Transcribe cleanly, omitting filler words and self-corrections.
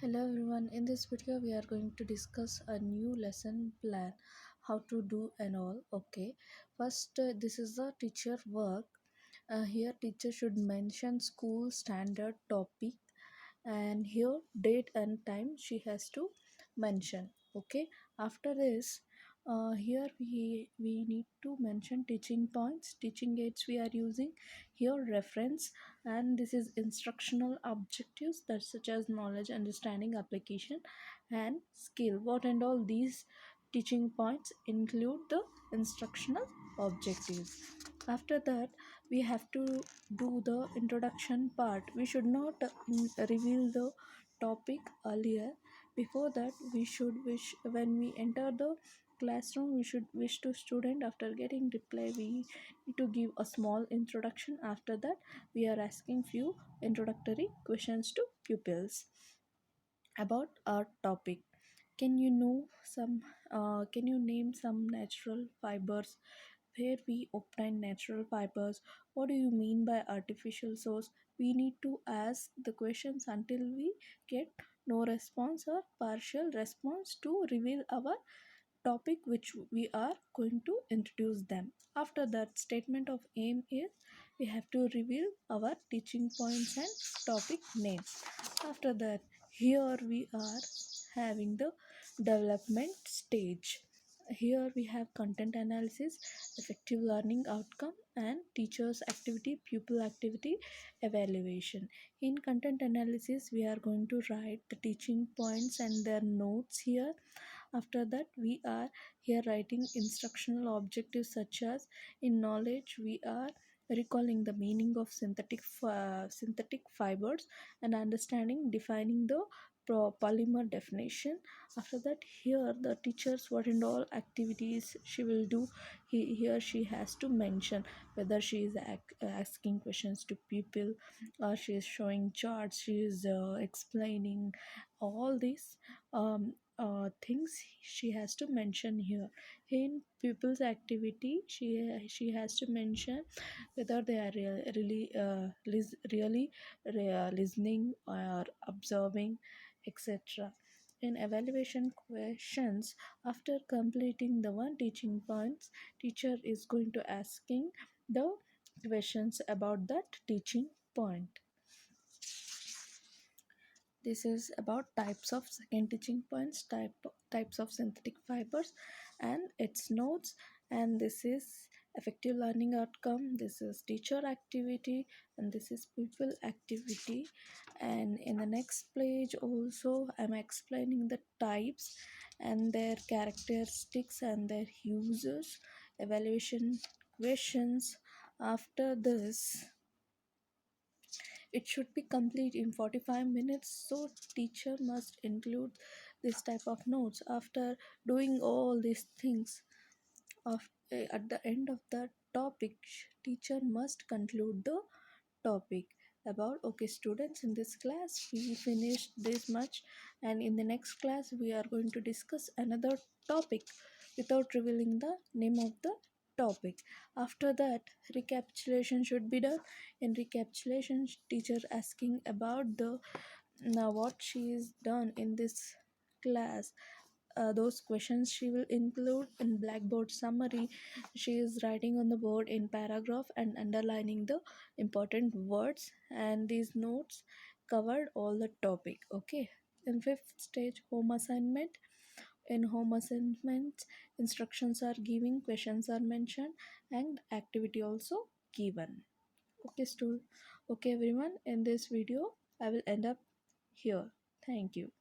Hello everyone, in this video we are going to discuss a new lesson plan, how to do and all. Okay, first this is the teacher work. Here teacher should mention school standard topic, and here date and time she has to mention. Okay, after this here we need to mention teaching points, teaching aids we are using, here reference, and this is instructional objectives that such as knowledge, understanding, application and skill. What and all these teaching points include the instructional objectives. After that we have to do the introduction part. We should not reveal the topic earlier. Before that we should wish, when we enter the classroom we should wish to student. After getting reply we need to give a small introduction. After that we are asking few introductory questions to pupils about our topic. Can you know some can you name some natural fibers? Where we obtain natural fibers? What do you mean by artificial source? We need to ask the questions until we get no response or partial response to reveal our topic which we are going to introduce them. After that statement of aim is we have to reveal our teaching points and topic names. After that here we are having the development stage. Here we have content analysis, effective learning outcome and teachers activity, pupil activity, evaluation. In content analysis we are going to write the teaching points and their notes here. After that we are here writing instructional objectives such as in knowledge we are recalling the meaning of synthetic fibers and understanding defining the polymer definition. After that here the teachers what and all activities she will do. Here she has to mention whether she is asking questions to people or she is showing charts, she is explaining all these things she has to mention here. In pupils activity she has to mention whether they are really listening or observing, etc. In evaluation questions, after completing the one teaching points, teacher is going to asking the questions about that teaching point. This is about types of second teaching points, types of synthetic fibers and its nodes. And this is effective learning outcome, this is teacher activity, and this is pupil activity. And in the next page also I'm explaining the types and their characteristics and their uses, evaluation questions. After this it should be complete in 45 minutes, so teacher must include this type of notes. After doing all these things, at the end of the topic teacher must conclude the topic about, okay students, in this class we finished this much and in the next class we are going to discuss another topic, without revealing the name of the topic. After that recapitulation should be done. In recapitulation teacher asking about the now what she is done in this class. Those questions she will include in blackboard summary. She is writing on the board in paragraph and underlining the important words, and these notes covered all the topic. Okay, in fifth stage home assignment. In home assignment instructions are given, questions are mentioned and activity also given. Okay okay everyone, in this video I will end up here. Thank you.